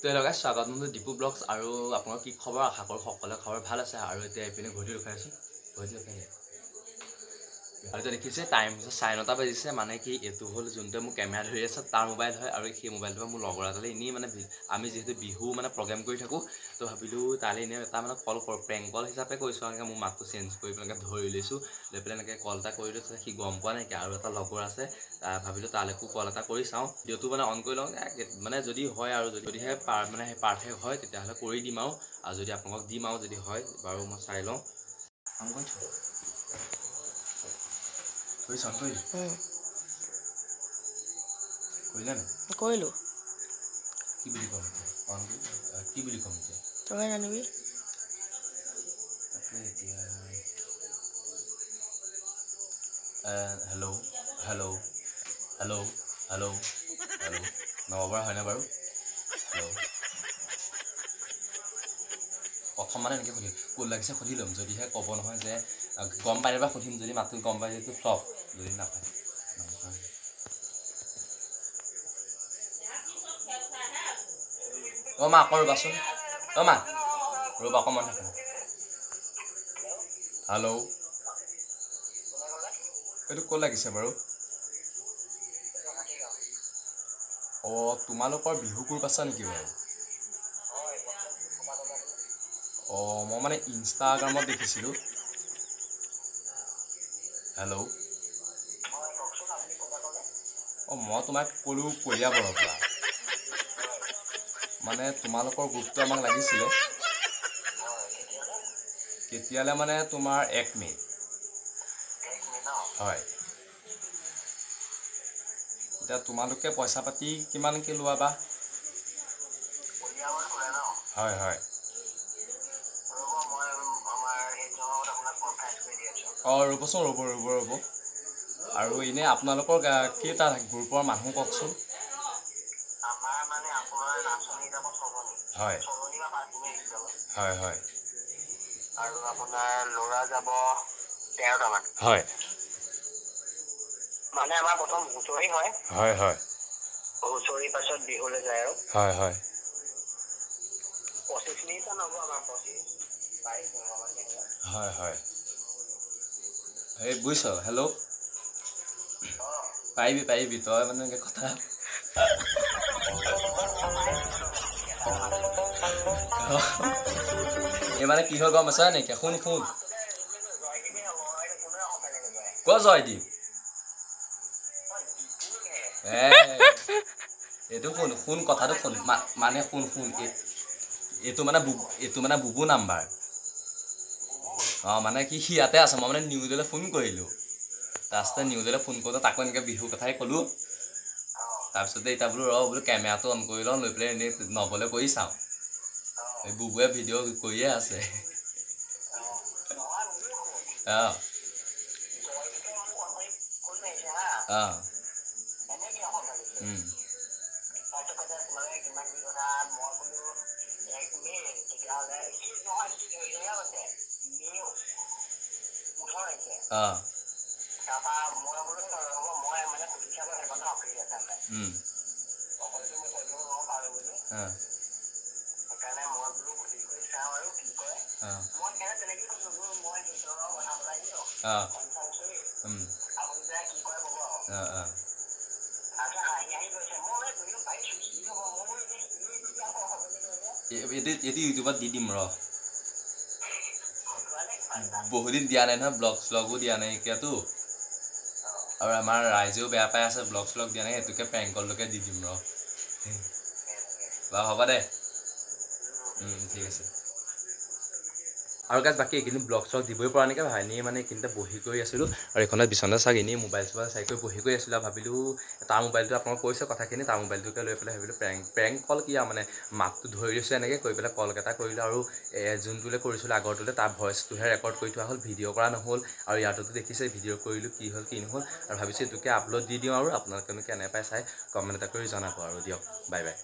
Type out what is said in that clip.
তো লগা স্বাগত মোৰ দীপু ব্লগছ আৰু আপোনাৰ কি খবৰ আশা কৰো সকলোৰে খবৰ ভাল আছে আৰু এতিয়া এপিনে ঘড়ী ৰখাই আছো আৰু তো দেখিছে টাইম 9:30 বাজিছে মানে কি এটো হল যোনটো মোৰ কেমেৰা ধৰি আছে তাৰ মোবাইল হয় আৰু সেই মোবাইলটো মোৰ লগৰ এটালে ইনি মানে আমি যেহেতু বিহু মানে প্ৰগ্ৰাম কৰি থাকো তো ভাবিলো তালে ইনে এটা মানে কল প্ৰেংক কল হিচাপে কৈছো আৰু মোৰ মাতটো চেঞ্জ কৰি পেলাকে ধৰি লৈছো লৈ পেলাই এনেকে কল এটা কৰি লৈছে সি গম পোৱা নাই আৰু এটা লগৰ আছে ভাবিলো তালেকো কল এটা কৰি চাও ভিডিওটো মানে অন কৰি লওঁ মানে যদি হয় আৰু যদিহে মানে পাৰফেক্ট হয় তেতিয়াহলে কৰি দিম আৰু যদি আপোনাক দিম আৰু যদি হয় বাৰু মই চাই লওঁ I'm going to Koi san koi. Koila na. Koilo. Ki bili kom te. On ki bili kom te. Togai nanibi. Takle dia. Hello. Hello. Hello. Hello. Hello. Nabar hoy na baru. Hello. প্ৰথম মানে এনেকৈ সুধিম কোন লাগিছে সুধি ল'ম যদিহে ক'ব নহয় যে গম পাই বা সুধিম যদি মাতটো গম পাই যেটো ফ্লপ যদি নাপায় অ' মা আকৌ ৰ'বাচোন অ' মা ৰ'বা অকণমান থাকা হেল্ল' এইটো ক'ত লাগিছে বাৰু অ' তোমালোকৰ বিহু গ্ৰুপ আছে নেকি বাৰু মই মানে ইনষ্টাগ্ৰামত দেখিছিলোঁ হেল্ল' মই তোমাক ক'লোঁ কলিয়াবৰৰ পৰা মানে তোমালোকৰ গ্ৰুপটো আমাক লাগিছিলে কেতিয়ালে মানে তোমাৰ 1 মে হয় এতিয়া তোমালোকে পইচা পাতি কিমানকৈ লোৱা বা হয় হয় ৰ'বচোন ৰ'ব আৰু এনে আপোনালোকৰ কেইটা গ্ৰুপৰ মানুহ কওকচোন হয় হয় হয় আৰু আপোনাৰ লৰা যাব 13টা মান হয় মানে আমাৰ প্ৰথম হুঁচৰি হয় হয় হয় হুঁচৰি পাছত বিহুলৈ যায় আৰু হয় হয় 25 মিনিট হ'ব আমাৰ 25 হয় হয় এই বুইছ হেল্ল' পাৰিবি তই মানে কথা এই মানে কি হয় গম আছে নেকি শুন ক জয়দীপ এইটো শুন কথাটো শুন মানে শুন এইটো মানে বুবু নাম্বাৰ মানে কি সি ইয়াতে আছে মই মানে নিউজলৈ ফোন কৰিলোঁ তাৰপিছতে নিউজলৈ ফোন কৰোঁতে তাকো এনেকৈ বিহুৰ কথাই ক'লোঁ তাৰপিছতে এতিয়া বোলো কেমেৰাটো অন কৰি লওঁ লৈ পেলাই এনেই নবলৈ কৰি চাওঁ এই বুবুৱে ভিডিঅ' কৰিয়ে আছে এইটো ইউটিউবত দি দিম ৰ বহুদিন দিয়া নাই নহয় ব্লগো দিয়া নাই এতিয়াতো আৰু আমাৰ ৰাইজেও বেয়া পাই আছে ব্লগ দিয়া নাই সেইটোকে প্ৰেংকলটোকে দি দিম ৰ হ'ব দে ঠিক আছে আৰু গাইজ বাকী এইখিনি ব্লগ দিবই পৰা নেকি ভাইনিয়ে মানে এইখিনিতে বহি কৰি আছিলোঁ আৰু এইখনত বিচনা চাই এনেই মোবাইল চাই কৰি বহি কৰি আছিলোঁ আৰু ভাবিলোঁ তাৰ মোবাইলটো আপোনাক কৈছে কথাখিনি তাৰ মোবাইলটোকে লৈ পেলাই ভাবিলোঁ প্ৰেংক কল কি আৰু মানে মাতটো ধৰি লৈছোঁ এনেকৈ কৰি পেলাই কলকেইটা কৰিলোঁ আৰু যোনটোলৈ কৰিছিলোঁ আগৰটোলৈ তাৰ ভইচটোহে ৰেকৰ্ড কৰি থোৱা হ'ল ভিডিঅ' কৰা নহ'ল আৰু ইয়াতোতো দেখিছে ভিডিঅ' কৰিলোঁ কি হ'ল কি নহ'ল আৰু ভাবিছোঁ এইটোকে আপলোড দি দিওঁ আৰু আপোনালোকেনো কেনে পাই চাই কমেণ্ট এটা কৰি জনাব আৰু দিয়ক বাই বাই